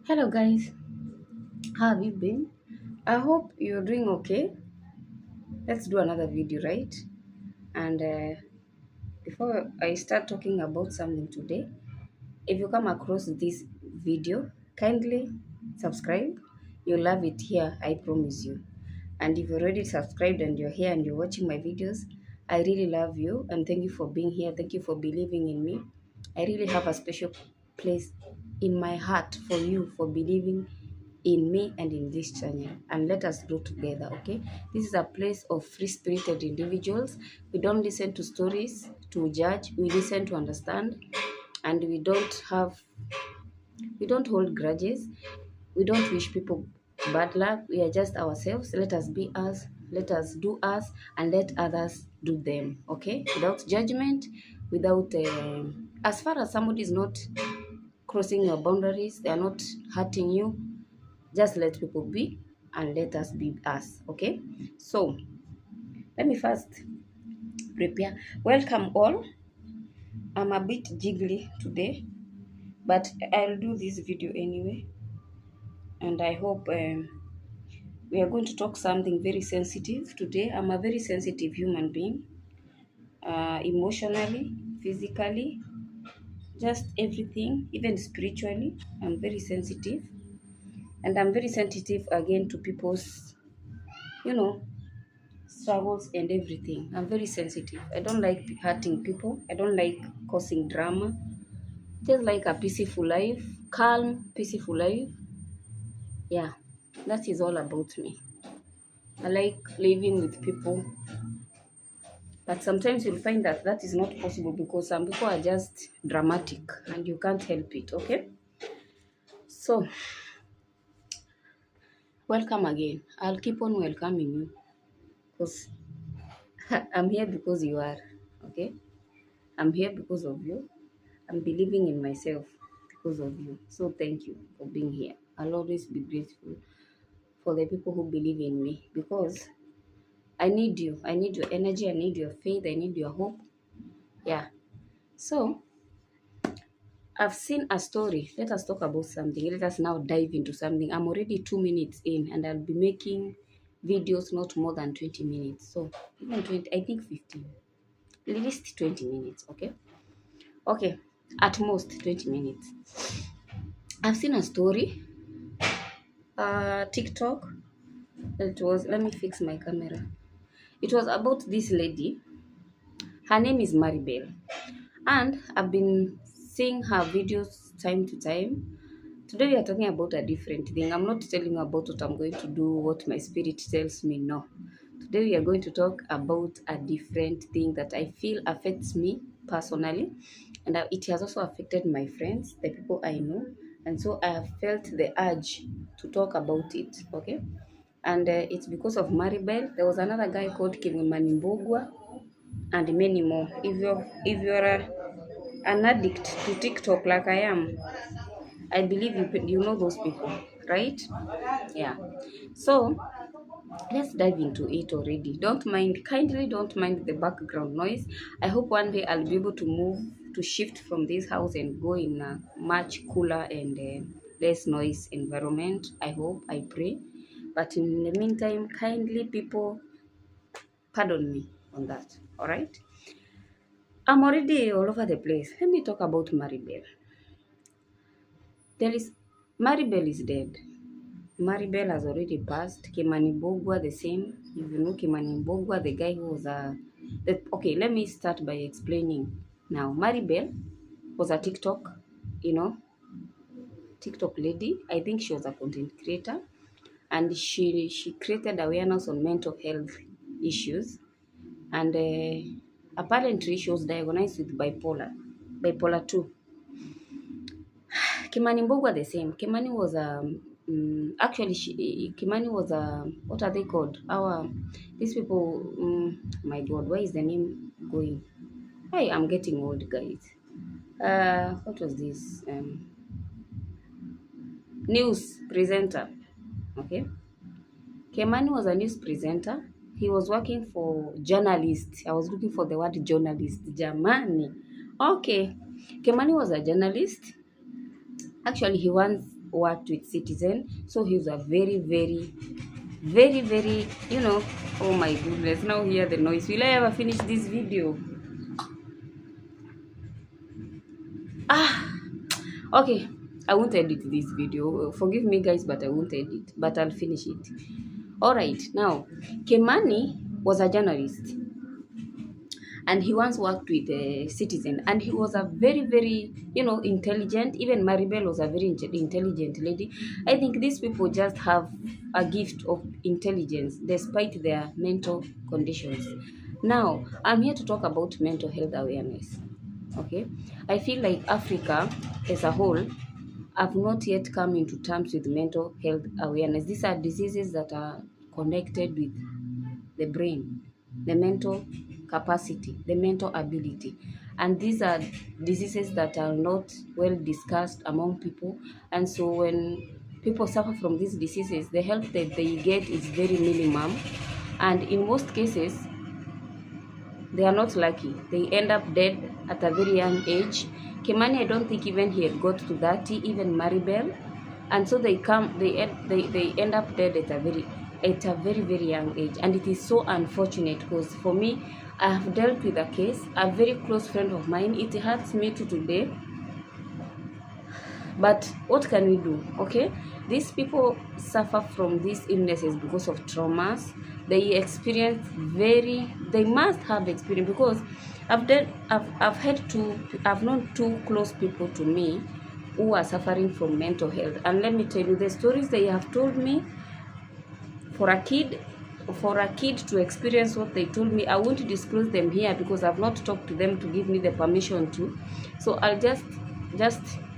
Hello guys, how have you been? I hope you're doing okay. Let's do another video, right? And before I start talking about something today, if you come across this video, kindly subscribe. You'll love it here, I promise you. And if you're already subscribed and you're here and you're watching my videos, I really love you and thank you for being here. Thank you for believing in me. I really have a special place in my heart for you for believing in me and in this channel, and let us grow together. Okay, this is a place of free spirited individuals. We don't listen to stories to judge, we listen to understand, and we don't hold grudges. We don't wish people bad luck. We are just ourselves. Let us be us. Let us do us, and let others do them. Okay, without judgment, without. As far as somebody is not crossing your boundaries, they are not hurting you. Just let people be, and let us be us. Okay. So let me first prepare. Welcome all. I'm a bit jiggly today, but I'll do this video anyway, and I hope. We are going to talk something very sensitive today. I'm a very sensitive human being, emotionally, physically, just everything, even spiritually. I'm very sensitive, and I'm very sensitive again to people's, you know, struggles and everything. I'm very sensitive. I don't like hurting people. I don't like causing drama. Just like a peaceful life, calm, peaceful life. Yeah, that is all about me. I like living with people. But sometimes you'll find that that is not possible because some people are just dramatic and you can't help it, okay? So, welcome again. I'll keep on welcoming you because I'm here because you are, okay? I'm here because of you. I'm believing in myself because of you. So, thank you for being here. I'll always be grateful for the people who believe in me because I need you. I need your energy. I need your faith. I need your hope. Yeah. So, I've seen a story. Let us talk about something. Let us now dive into something. I'm already 2 minutes in and I'll be making videos not more than 20 minutes. So even 20, I think 15. At least 20 minutes, okay? Okay, at most 20 minutes. I've seen a story, TikTok. Let me fix my camera. It was about this lady. Her name is Maribel. And I've been seeing her videos time to time. Today we are talking about a different thing. I'm not telling you about what I'm going to do, what my spirit tells me. No. Today we are going to talk about a different thing that I feel affects me personally, and it has also affected my friends, the people I know, and so I have felt the urge to talk about it. Okay, and it's because of Maribel. There was another guy called Kimani Mbogwa, and many more. If you're an addict to TikTok like I am, I believe you know those people, right? Yeah. So let's dive into it already. Kindly don't mind the background noise. I hope one day I'll be able to shift from this house and go in a much cooler and less noise environment. I hope, I pray. But in the meantime, kindly people, pardon me on that. All right. I'm already all over the place. Let me talk about Maribel. There is Maribel is dead. Maribel has already passed. Kimani Mbogwa the same. If you know Kimani Mbogwa, the guy who was okay, let me start by explaining. Now, Maribel was a you know, TikTok lady. I think she was a content creator, and she created awareness on mental health issues, and apparently she was diagnosed with bipolar 2. Kimani Mbogwa the same. Kimani was actually Kimani was what are they called? These people. My God, where is the name going? Hey, I'm getting old, guys. What was this? News presenter. Okay, Kimani was a news presenter. He was working for journalist. I was looking for the word journalist. Jamani. Okay, Kimani was a journalist. Actually, he once worked with Citizen. So he was a very, very, very, very, oh my goodness, now hear the noise. Will I ever finish this video? Okay, I won't edit this video. Forgive me, guys, but I won't edit, but I'll finish it. All right, now, Kimani was a journalist, and he once worked with a Citizen, and he was a very, very, intelligent. Even Maribel was a very intelligent lady. I think these people just have a gift of intelligence despite their mental conditions. Now, I'm here to talk about mental health awareness. Okay, I feel like Africa as a whole have not yet come into terms with mental health awareness. These are diseases that are connected with the brain, the mental capacity, the mental ability. And these are diseases that are not well discussed among people. And so when people suffer from these diseases, the help that they get is very minimum. And in most cases, they are not lucky. They end up dead at a very young age. Kimani, I don't think even he had got to 30, even Maribel. And so they end up dead at a very, very young age. And it is so unfortunate because for me, I have dealt with a case, a very close friend of mine. It hurts me to today. But what can we do? Okay, these people suffer from these illnesses because of traumas. They must have experience, because I've known two close people to me who are suffering from mental health. And let me tell you, the stories they have told me, for a kid to experience what they told me, I won't disclose them here because I've not talked to them to give me the permission to. So I'll just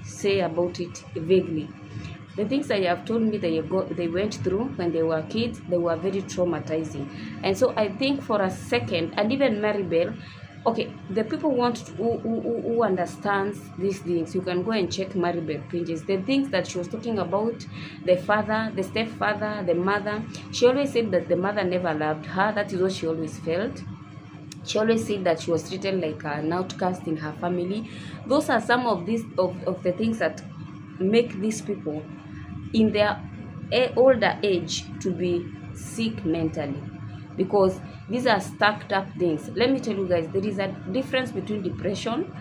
say about it vaguely. The things they have told me they went through when they were kids, they were very traumatizing. And so I think for a second, and even Maribel, okay, the people who understands these things, you can go and check Maribel pages. The things that she was talking about, the father, the stepfather, the mother, she always said that the mother never loved her. That is what she always felt. She always said that she was treated like an outcast in her family. Those are some of the things that make these people in their older age to be sick mentally, because these are stacked up things. Let me tell you guys, there is a difference between depression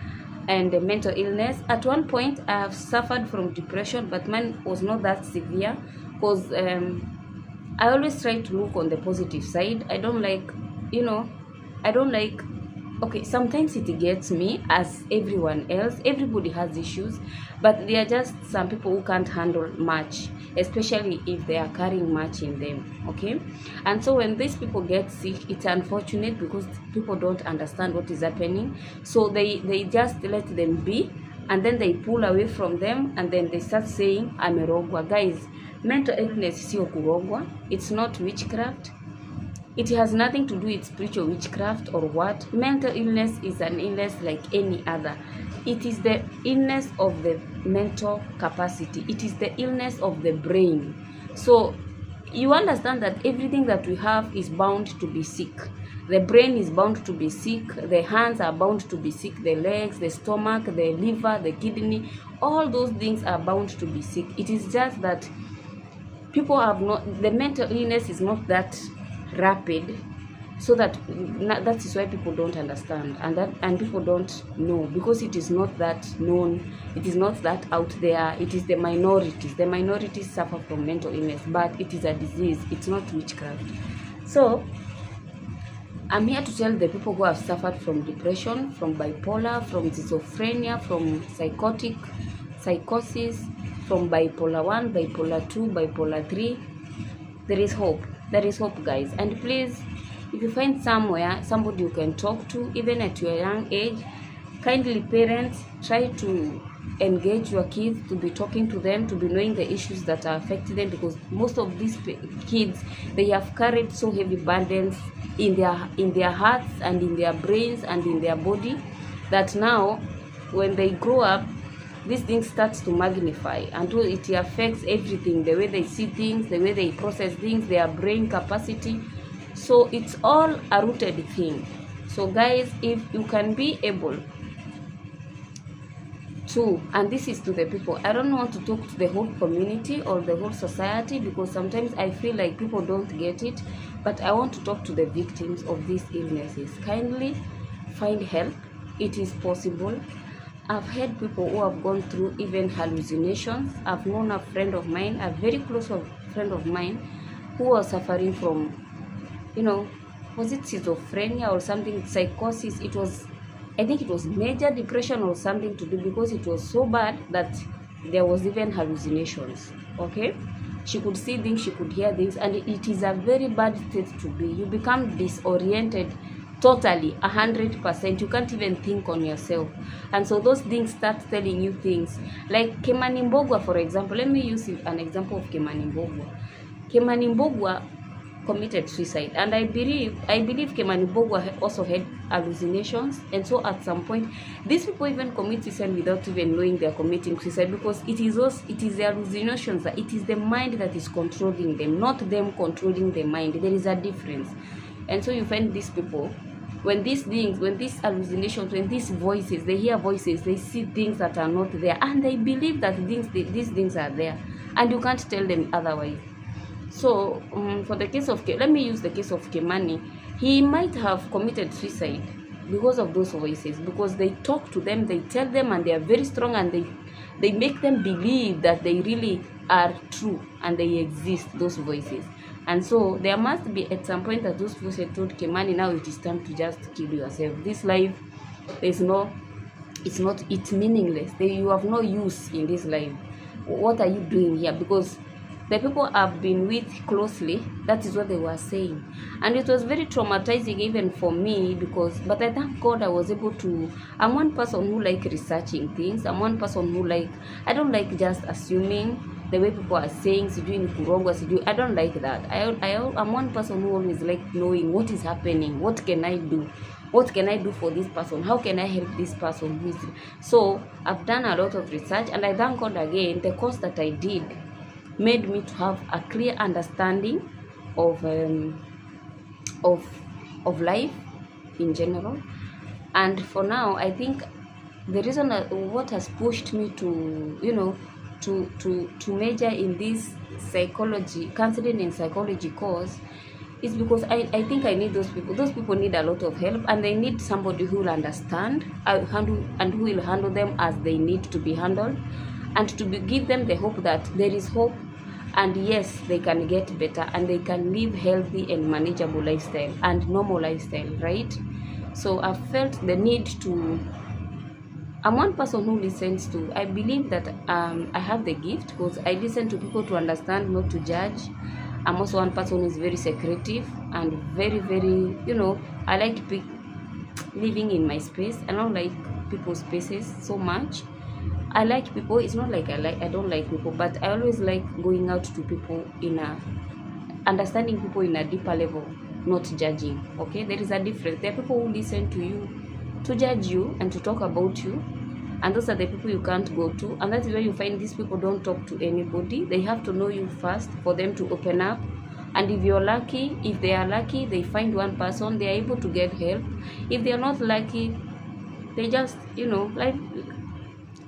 and mental illness. At one point, I have suffered from depression, but mine was not that severe because I always try to look on the positive side. I don't like, okay, sometimes it gets me as everyone else. Everybody has issues, but there are just some people who can't handle much, especially if they are carrying much in them, okay? And so when these people get sick, it's unfortunate because people don't understand what is happening. So they just let them be, and then they pull away from them, and then they start saying, amerogwa. Guys, mental illness is kurogwa. It's not witchcraft. It has nothing to do with spiritual witchcraft or what. Mental illness is an illness like any other. It is the illness of the mental capacity. It is the illness of the brain. So you understand that everything that we have is bound to be sick. The brain is bound to be sick. The hands are bound to be sick. The legs, the stomach, the liver, the kidney, all those things are bound to be sick. It is just that people have not, the mental illness is not that rapid, so that is why people don't understand, and people don't know, because it is not that known, it is not that out there. It is the minorities suffer from mental illness, but it is a disease. It's not witchcraft. So I'm here to tell the people who have suffered from depression, from bipolar, from schizophrenia, from psychosis, from bipolar 1, bipolar 2, bipolar 3, there is hope. There is hope, guys. And please, if you find somebody you can talk to, even at your young age, kindly parents, try to engage your kids, to be talking to them, to be knowing the issues that are affecting them, because most of these kids, they have carried so heavy burdens in their hearts and in their brains and in their body, that now when they grow up, this thing starts to magnify until it affects everything, the way they see things, the way they process things, their brain capacity. So it's all a rooted thing. So guys, if you can be able Two, and this is to the people. I don't want to talk to the whole community or the whole society, because sometimes I feel like people don't get it, but I want to talk to the victims of these illnesses. Kindly find help. It is possible. I've heard people who have gone through even hallucinations. I've known a friend of mine, a very close friend of mine, who was suffering from, was it schizophrenia or something, psychosis? It was, I think it was major depression or something to do, because it was so bad that there was even hallucinations. Okay, she could see things, she could hear things, and it is a very bad state to be. You become disoriented totally, 100%. You can't even think on yourself, and so those things start telling you things. Like Kimani Mbogwa, for example. Let me use an example of Kimani Mbogwa. Kimani Mbogwa committed suicide, and I believe Kimani Mbogwa also had hallucinations, and so at some point these people even commit suicide without even knowing they are committing suicide, because it is the hallucinations, that it is the mind that is controlling them, not them controlling the mind. There is a difference. And so you find these people, when these hallucinations, when these voices, they hear voices, they see things that are not there, and they believe that these things are there, and you can't tell them otherwise. So for the case of, let me use the case of Kimani. He might have committed suicide because of those voices, because they talk to them, they tell them, and they are very strong, and they make them believe that they really are true and they exist, those voices. And so there must be at some point that those voices told Kimani, now it is time to just kill yourself. This life, it's meaningless. You have no use in this life. What are you doing here? Because the people I've been with closely, that is what they were saying. And it was very traumatizing even for me, but I thank God I was able to, I'm one person who like researching things. I'm one person who I don't like just assuming the way people are saying, I don't like that. I'm one person who always like knowing what is happening, what can I do? What can I do for this person? How can I help this person? So I've done a lot of research, and I thank God again, the course that I did made me to have a clear understanding of life in general. And for now, I think the reason what has pushed me to to major in this counseling and psychology course, is because I think I need those people. Those people need a lot of help, and they need somebody who will understand and who will handle them as they need to be handled, and to give them the hope that there is hope, and yes, they can get better, and they can live healthy and manageable lifestyle and normal lifestyle, right? So I felt the need to, I'm one person who listens to, I believe that I have the gift, because I listen to people to understand, not to judge. I'm also one person who is very secretive and very, very, I like living in my space. I don't like people's spaces so much. I like people. It's not like I don't like people, but I always like going out to people understanding people in a deeper level, not judging. Okay, there is a difference. There are people who listen to you to judge you and to talk about you, and those are the people you can't go to. And that's where you find these people don't talk to anybody. They have to know you first for them to open up. And if they are lucky, they find one person, they are able to get help. If they are not lucky, they just, life,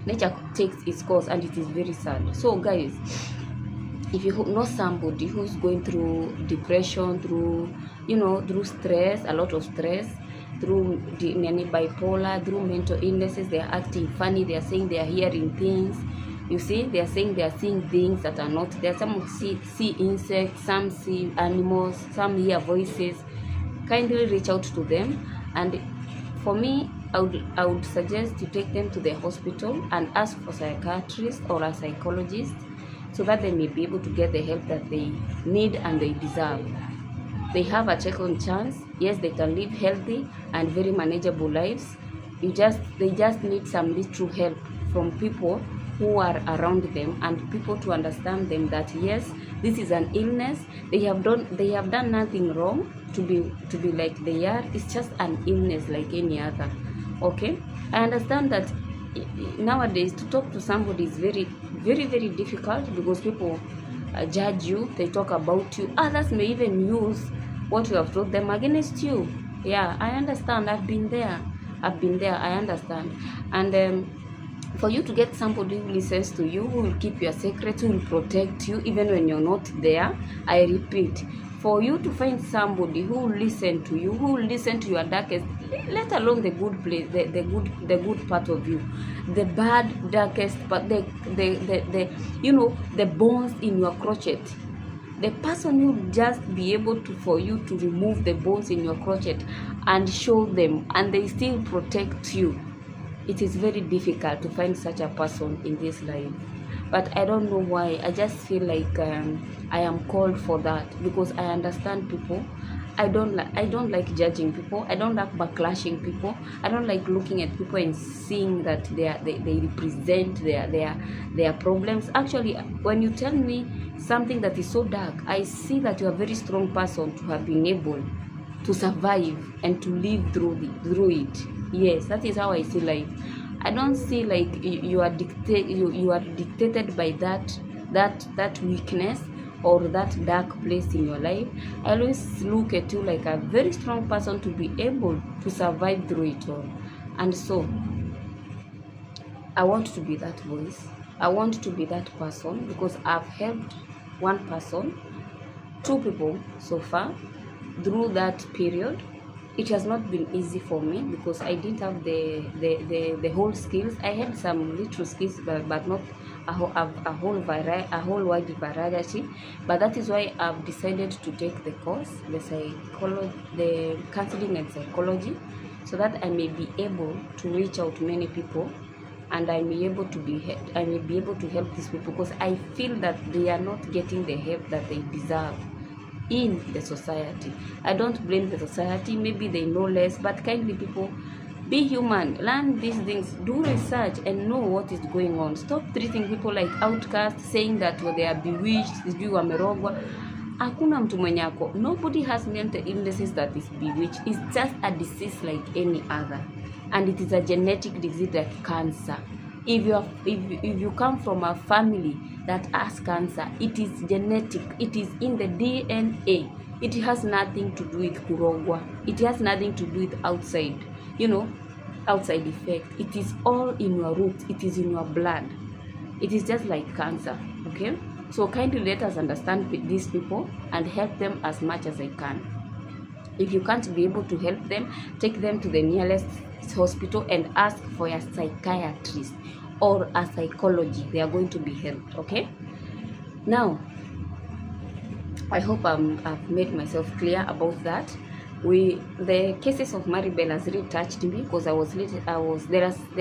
nature takes its course, and it is very sad. So guys, if you know somebody who's going through depression, through stress, a lot of stress, through many bipolar, through mental illnesses, they are acting funny, they are saying they are hearing things, they are saying they are seeing things that are not there. Some see insects, some see animals, some hear voices. Kindly reach out to them, and for me, I would suggest you take them to the hospital and ask for a psychiatrist or a psychologist, so that they may be able to get the help that they need and they deserve. They have a second chance. Yes, they can live healthy and very manageable lives. They just need some little help from people who are around them, and people to understand them that yes, this is an illness. They have done nothing wrong to be like they are. It's just an illness like any other. Okay, I understand that nowadays to talk to somebody is very, very, very difficult, because people judge you, they talk about you. Others may even use what you have told them against you. Yeah, I understand. I've been there. I understand. And For you to get somebody who listens to you, who will keep your secrets, who will protect you even when you're not there, I repeat, for you to find somebody who will listen to you, who will listen to your darkest, let alone the good place, the good part of you, the bad darkest part, the you know, the bones in your crotchet. The person who will just be able to, for you to remove the bones in your crotchet and show them, and they still protect you. It is very difficult to find such a person in this life. But I don't know why. I just feel like I am called for that, because I understand people. I don't like judging people. I don't like backlashing people. I don't like looking at people and seeing that they represent their problems. Actually, when you tell me something that is so dark, I see that you are a very strong person to have been able to survive and to live through it. Yes, that is how I see life. I don't see like you are dictated by that weakness or that dark place in your life. I always look at you like a very strong person to be able to survive through it all. And so I want to be that voice. I want to be that person, because I've helped one person, two people so far through that period. It has not been easy for me, because I didn't have the whole skills. I had some little skills, but not a whole wide variety. But that is why I've decided to take the course, the counseling and psychology, so that I may be able to reach out to many people, and I may be able to help these people, because I feel that they are not getting the help that they deserve in the society. I don't blame the society. Maybe they know less, but kindly, people, be human, learn these things, do research and know what is going on. Stop treating people like outcasts, saying that they are bewitched, sijui wamerogwa. Hakuna mtu mwenye ako. Nobody has mental illnesses that is bewitched. It's just a disease like any other, and it is a genetic disease like cancer. If you come from a family that has cancer, it is genetic. It is in the DNA. It has nothing to do with kurogwa. It has nothing to do with outside, outside effect. It is all in your roots. It is in your blood. It is just like cancer. Okay? So kindly let us understand these people and help them as much as I can. If you can't be able to help them, take them to the nearest hospital and ask for a psychiatrist or a psychology. They are going to be helped. Okay? Now, I hope I've made myself clear about that. The cases of Maribel has really touched me, because there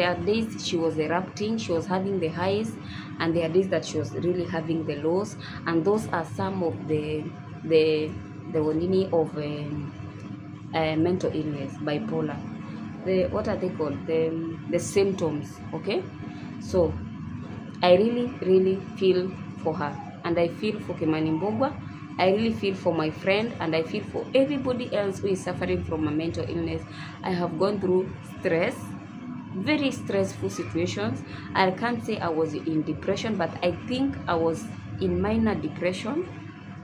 are days she was erupting, she was having the highs, and there are days that she was really having the lows, and those are some of the wonini of mental illness, bipolar. What are they called? The symptoms. Okay, so I really feel for her, and I feel for Kimani Mbogwa. I really feel for my friend, and I feel for everybody else who is suffering from a mental illness. I have gone through stress, very stressful situations. I can't say I was in depression, but I think I was in minor depression,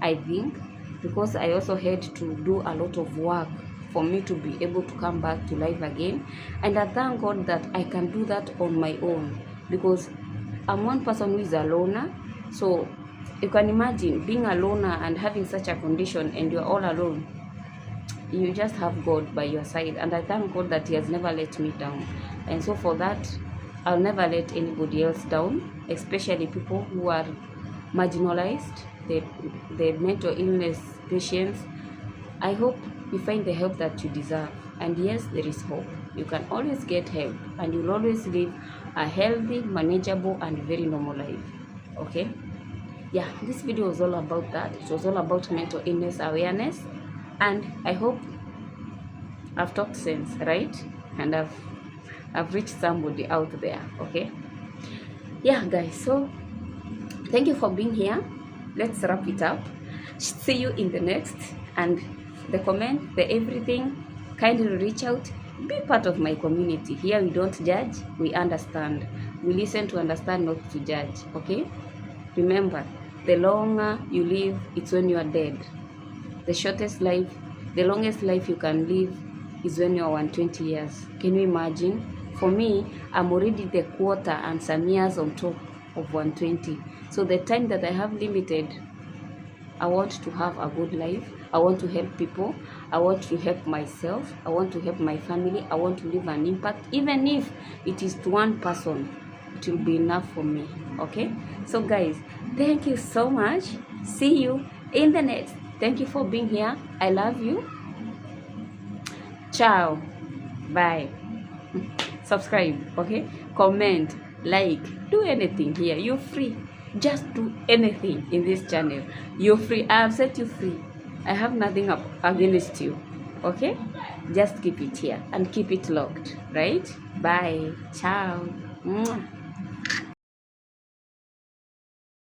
I think, because I also had to do a lot of work for me to be able to come back to life again. And I thank God that I can do that on my own, because I'm one person who is a loner. So you can imagine being a loner and having such a condition, and you're all alone. You just have God by your side, and I thank God that He has never let me down. And so for that, I'll never let anybody else down, especially people who are marginalized, the mental illness patients. I hope you find the help that you deserve. And yes, there is hope. You can always get help, and you'll always live a healthy, manageable, and very normal life. Okay? Yeah, this video was all about that. It was all about mental illness awareness, and I hope I've talked sense, right? And I've reached somebody out there. Okay? Yeah, guys, so thank you for being here. Let's wrap it up. See you in the next. And the comment, the everything, kindly reach out. Be part of my community. Here we don't judge, we understand. We listen to understand, not to judge. Okay? Remember, the longer you live, it's when you are dead. The longest life you can live is when you are 120 years. Can you imagine? For me, I'm already the quarter and some years on top of 120. So the time that I have limited, I want to have a good life. I want to help people. I want to help myself. I want to help my family. I want to leave an impact. Even if it is to one person, it will be enough for me. Okay? So guys, thank you so much. See you in the next. Thank you for being here. I love you. Ciao. Bye. Subscribe. Okay? Comment. Like. Do anything here. You're free. Just do anything in this channel. You're free. I have set you free. I have nothing up against you. Okay? Just keep it here and keep it locked. Right? Bye. Ciao. Mwah.